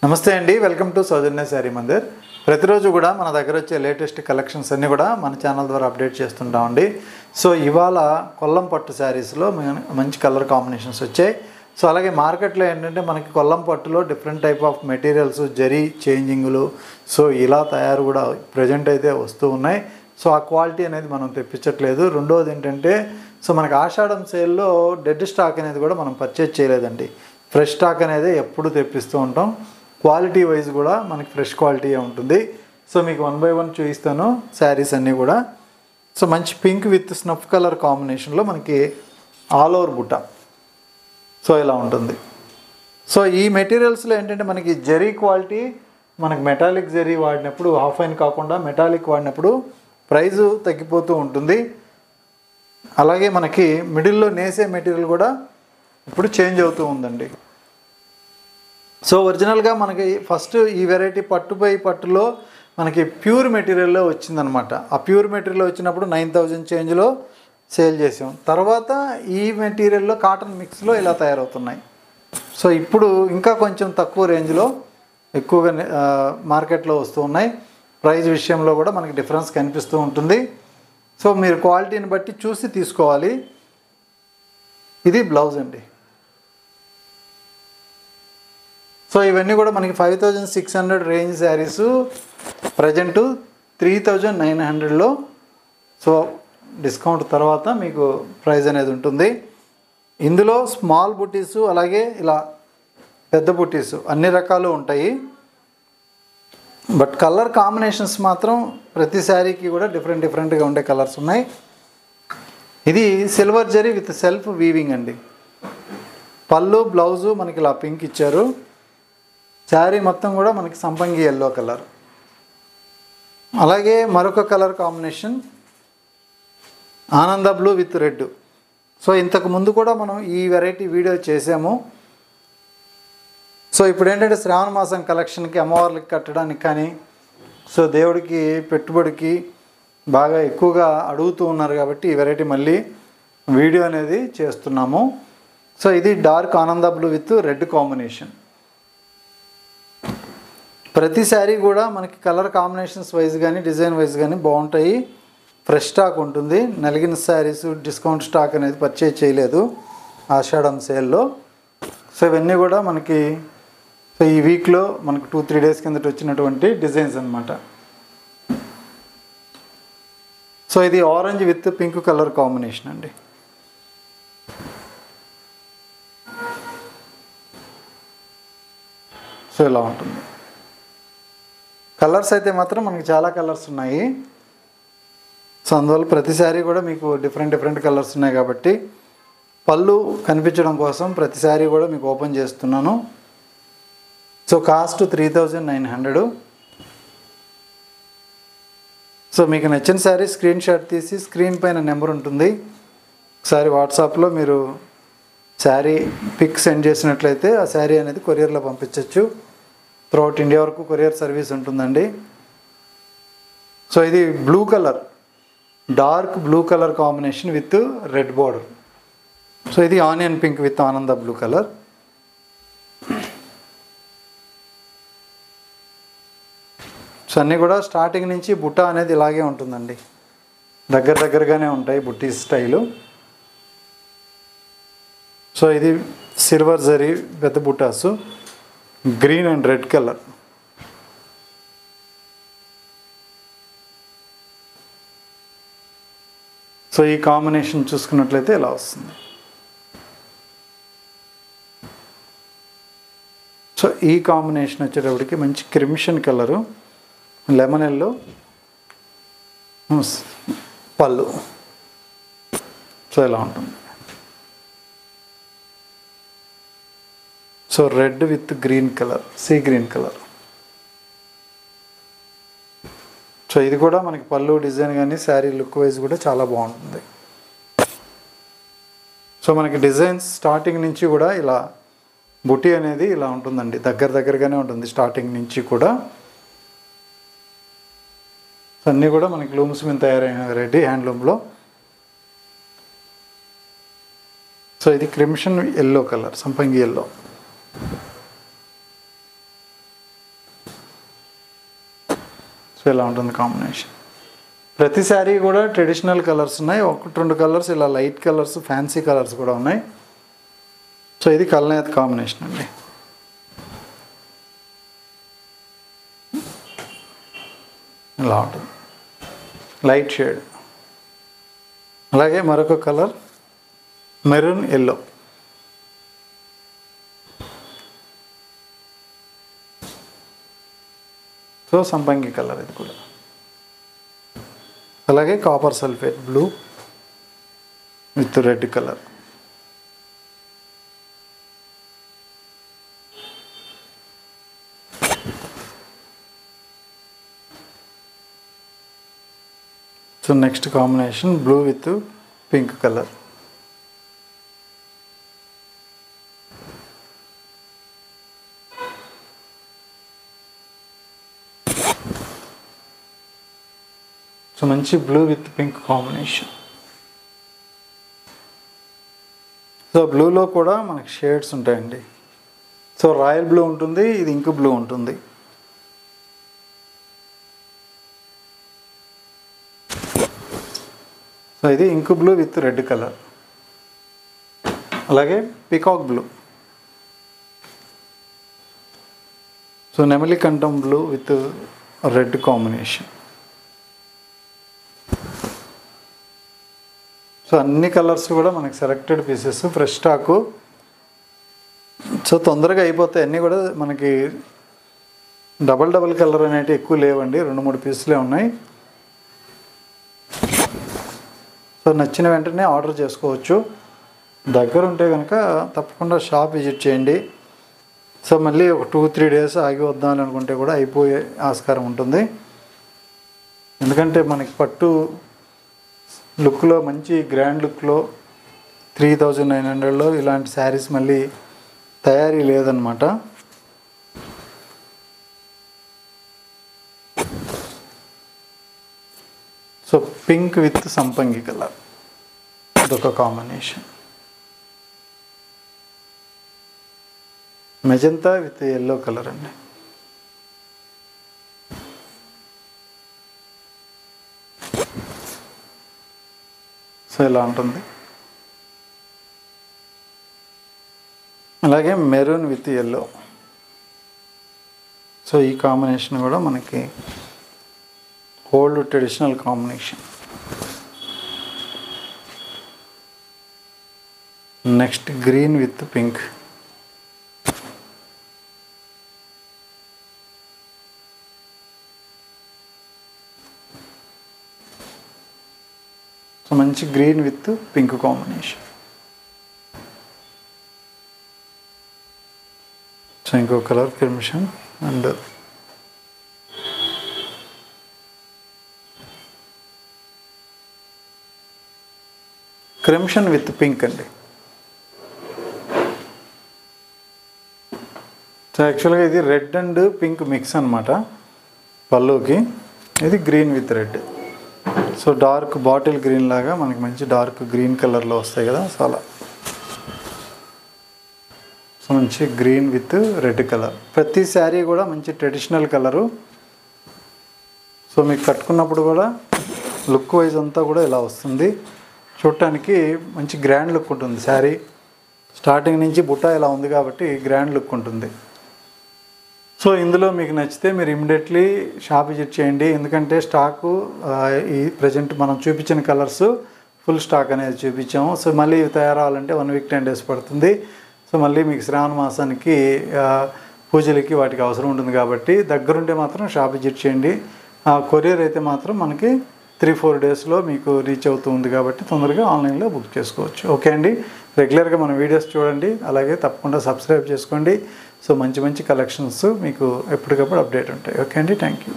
నమస్తే అండి, welcome to సౌజన్య శారీ మందిర్. ప్రతిరోజు కూడా మన దగ్గర వచ్చే లేటెస్ట్ కలెక్షన్స్ అన్నీ కూడా మన ఛానల్ ద్వారా అప్డేట్ చేస్తుంటామండి. సో ఇవాళ కొల్లం పట్టు శారీస్లో మంచి కలర్ కాంబినేషన్స్ వచ్చాయి. సో అలాగే మార్కెట్లో ఏంటంటే మనకి కొల్లం పట్టులో different type of materials, zari చేంజింగ్లు, సో ఇలా తయారు కూడా ప్రజెంట్ అయితే వస్తూ ఉన్నాయి. సో ఆ క్వాలిటీ అనేది మనం తెప్పించట్లేదు. రెండోది ఏంటంటే సో మనకి ఆషాఢం సేల్లో డెడ్ స్టాక్ అనేది కూడా మనం పర్చేజ్ చేయలేదండి. ఫ్రెష్ స్టాక్ అనేది ఎప్పుడు తెప్పిస్తూ ఉంటాం. క్వాలిటీ వైజ్ కూడా మనకి ఫ్రెష్ క్వాలిటీ ఉంటుంది. సో మీకు 1 by 1 చూపిస్తాను శారీస్ అన్నీ కూడా. సో మంచి పింక్ విత్ స్నఫ్ కలర్ కాంబినేషన్లో మనకి ఆల్ ఓవర్ బుట్ట సో ఇలా ఉంటుంది. సో ఈ మెటీరియల్స్లో ఏంటంటే మనకి జరీ క్వాలిటీ, మనకి మెటాలిక్ జరీ వాడినప్పుడు హాఫ్ ఐన్ కాకుండా మెటాలిక్ వాడినప్పుడు ప్రైజు తగ్గిపోతూ ఉంటుంది. అలాగే మనకి మిడిల్లో నేసే మెటీరియల్ కూడా ఇప్పుడు చేంజ్ అవుతూ ఉందండి. సో ఒరిజినల్గా మనకి ఫస్ట్ ఈ వెరైటీ పట్టులో మనకి ప్యూర్ మెటీరియల్లో వచ్చిందనమాట. ఆ ప్యూర్ మెటీరియల్ వచ్చినప్పుడు 9000 చేంజ్లో సేల్ చేసాం. తర్వాత ఈ మెటీరియల్లో కాటన్ మిక్స్లో ఇలా తయారవుతున్నాయి. సో ఇప్పుడు ఇంకా కొంచెం తక్కువ రేంజ్లో ఎక్కువగా మార్కెట్లో వస్తూ ఉన్నాయి. ప్రైస్ విషయంలో కూడా మనకి డిఫరెన్స్ కనిపిస్తూ ఉంటుంది. సో మీరు క్వాలిటీని బట్టి చూసి తీసుకోవాలి. ఇది బ్లౌజ్ అండి. సో ఇవన్నీ కూడా మనకి 5600 రేంజ్ శారీసు ప్రజెంటు 3900లో సో డిస్కౌంట్ తర్వాత మీకు ప్రైస్ అనేది ఉంటుంది. ఇందులో స్మాల్ బుటీసు అలాగే ఇలా పెద్ద బుటీసు అన్ని రకాలు ఉంటాయి. బట్ కలర్ కాంబినేషన్స్ మాత్రం ప్రతి శారీకి కూడా డిఫరెంట్గా ఉండే కలర్స్ ఉన్నాయి. ఇది silver zari with self weaving అండి. పళ్ళు బ్లౌజు మనకి ఇలా పింక్ ఇచ్చారు. శారీ మొత్తం కూడా మనకి సంపంగి ఎల్లో కలర్. అలాగే మరొక కలర్ కాంబినేషన్ ఆనంద బ్లూ విత్ రెడ్. సో ఇంతకు ముందు కూడా మనం ఈ వెరైటీ వీడియో చేసాము. సో ఇప్పుడు ఏంటంటే శ్రావణ మాసం కలెక్షన్కి అమ్మవార్లకి కట్టడానికి కానీ సో దేవుడికి పెట్టుబడికి బాగా ఎక్కువగా అడుగుతూ ఉన్నారు కాబట్టి ఈ వెరైటీ మళ్ళీ వీడియో అనేది చేస్తున్నాము. సో ఇది డార్క్ ఆనంద బ్లూ విత్ రెడ్ కాంబినేషన్. ప్రతి శారీ కూడా మనకి కలర్ కాంబినేషన్స్ వైజ్ కానీ డిజైన్ వైజ్ కానీ బాగుంటాయి. ఫ్రెష్ స్టాక్ ఉంటుంది. నలిగిన శారీస్ డిస్కౌంట్ స్టాక్ అనేది పర్చేజ్ చేయలేదు ఆషాఢం సేల్లో. సో ఇవన్నీ కూడా మనకి సో ఈ వీక్లో మనకు 2-3 డేస్ కిందట వచ్చినటువంటి డిజైన్స్ అన్నమాట. సో ఇది orange with pink colour combination అండి. సో ఇలా ఉంటుంది. కలర్స్ అయితే మాత్రం మనకి చాలా కలర్స్ ఉన్నాయి. సో అందువల్ల ప్రతి శారీ కూడా మీకు డిఫరెంట్ కలర్స్ ఉన్నాయి కాబట్టి పళ్ళు కనిపించడం కోసం ప్రతి శారీ కూడా మీకు ఓపెన్ చేస్తున్నాను. So cost 3900. సో మీకు నచ్చిన శారీ స్క్రీన్ షాట్ తీసి స్క్రీన్ పైన నెంబర్ ఉంటుంది. ఒకసారి వాట్సాప్లో మీరు శారీ పిక్ సెండ్ చేసినట్లయితే ఆ శారీ అనేది కొరియర్లో పంపించవచ్చు. త్రూఅవుట్ ఇండియా వరకు కొరియర్ సర్వీస్ ఉంటుందండి. సో ఇది blue colour, dark blue colour combination with red border. So ఇది ఆనియన్ పింక్ విత్ ఆనంద బ్లూ కలర్. సో అన్నీ కూడా స్టార్టింగ్ నుంచి బుట్ట అనేది ఇలాగే ఉంటుందండి. దగ్గరగానే ఉంటాయి బుట్టి స్టైలు. సో ఇది సిల్వర్ జరీ పెద్ద బుట్టాసు, green and red colour. So ఈ కాంబినేషన్ చూసుకున్నట్లయితే ఇలా వస్తుంది. సో ఈ కాంబినేషన్ వచ్చేటప్పటికి మంచి క్రిమిషన్ కలరు, లెమన్ ఎల్లో పళ్ళు. సో ఇలా ఉంటుంది. So red with green colour, sea green colour. So ఇది కూడా మనకి పళ్ళు డిజైన్ కానీ శారీ లుక్ వైజ్ కూడా చాలా బాగుంటుంది. సో మనకి డిజైన్స్ స్టార్టింగ్ నుంచి కూడా ఇలా బుటీ అనేది ఇలా ఉంటుందండి. దగ్గరగానే ఉంటుంది స్టార్టింగ్ నుంచి కూడా. సో అన్నీ కూడా మనకి లూమ్స్ మీద తయారైన వెరైటీ హ్యాండ్లూమ్లో. సో ఇది క్రిమిషన్ ఎల్లో కలర్, సంపంగి ఎల్లో. ఇలా ఉంటుంది కాంబినేషన్. ప్రతి శారీ కూడా ట్రెడిషనల్ కలర్స్ ఉన్నాయి, 1-2 కలర్స్ ఇలా లైట్ కలర్స్, ఫ్యాన్సీ కలర్స్ కూడా ఉన్నాయి. సో ఇది కల్నేత్ కాంబినేషన్ అండి. ఇలా ఉంటుంది లైట్ షేడ్. అలాగే మరొక కలర్ మెరూన్ ఎల్లో. సో సంపంగి కలర్ ఇది కూడా. అలాగే copper sulphate blue with red colour. So next combination blue with pink colour. So మంచి blue with pink combination. So బ్లూలో కూడా మనకి షేడ్స్ ఉంటాయండి. సో రాయల్ బ్లూ ఉంటుంది, ఇది ఇంక్ బ్లూ ఉంటుంది. సో ఇది ink blue with red colour. అలాగే పికాక్ బ్లూ. సో నెమలి కంఠం blue with red combination. So అన్ని కలర్స్ కూడా మనకి selected pieces, fresh stock. So తొందరగా అయిపోతాయి అన్నీ కూడా. మనకి డబల్ కలర్ అనేవి ఎక్కువ లేవండి, 2-3 పీసులే ఉన్నాయి. సో నచ్చిన వెంటనే ఆర్డర్ చేసుకోవచ్చు. దగ్గర ఉంటే కనుక తప్పకుండా షాప్ విజిట్ చేయండి. సో మళ్ళీ ఒక 2-3 డేస్ ఆగి వద్దామని అనుకుంటే కూడా అయిపోయే ఆస్కారం ఉంటుంది. ఎందుకంటే మనకి పట్టు లుక్లో, మంచి గ్రాండ్ లుక్లో 3900లో ఇలాంటి శారీస్ మళ్ళీ తయారీ లేదనమాట. సో పింక్ విత్ సంపంగి కలర్ ఇదొక combination. Magenta with yellow colour అండి. సో ఇలా ఉంటుంది. అలాగే మెరూన్ విత్ ఎల్లో. సో ఈ కాంబినేషన్ కూడా మనకి old traditional combination. Next green with pink. So మంచి green with pink combination. So ఇంకో colour crimson and crimson with pink అండి. సో యాక్చువల్గా ఇది రెడ్ అండ్ పింక్ మిక్స్ అనమాట పళ్ళుకి. ఇది green with red. So dark bottle green లాగా మనకి మంచి డార్క్ గ్రీన్ కలర్లో వస్తాయి కదా, సో అలా. సో మంచి గ్రీన్ విత్ రెడ్ కలర్. ప్రతి శారీ కూడా మంచి ట్రెడిషనల్ కలరు. సో మీకు కట్టుకున్నప్పుడు కూడా లుక్ వైజ్ అంతా కూడా ఇలా వస్తుంది. చూడటానికి మంచి గ్రాండ్ లుక్ ఉంటుంది శారీ. స్టార్టింగ్ నుంచి బుట్ట ఇలా ఉంది కాబట్టి గ్రాండ్ లుక్ ఉంటుంది. సో ఇందులో మీకు నచ్చితే మీరు ఇమ్మీడియట్లీ షాప్ విజిట్ చేయండి. ఎందుకంటే స్టాకు ఈ ప్రజెంట్ మనం చూపించిన కలర్స్ ఫుల్ స్టాక్ అనేది చూపించాము. సో మళ్ళీ ఇవి తయారవ్వాలంటే 1 వీక్ 10 డేస్ పడుతుంది. సో మళ్ళీ మీకు శ్రావణ మాసానికి పూజలకి వాటికి అవసరం ఉంటుంది కాబట్టి దగ్గరుంటే మాత్రం షాప్ విజిట్ చేయండి. కొరియర్ అయితే మాత్రం మనకి 3-4 డేస్లో మీకు రీచ్ అవుతుంది కాబట్టి తొందరగా ఆన్లైన్లో బుక్ చేసుకోవచ్చు. ఓకే అండి, రెగ్యులర్గా మన వీడియోస్ చూడండి, అలాగే తప్పకుండా సబ్స్క్రైబ్ చేసుకోండి. సో మంచి మంచి కలెక్షన్స్ మీకు ఎప్పటికప్పుడు అప్డేట్ ఉంటాయి. ఓకే అండి, థ్యాంక్ యూ.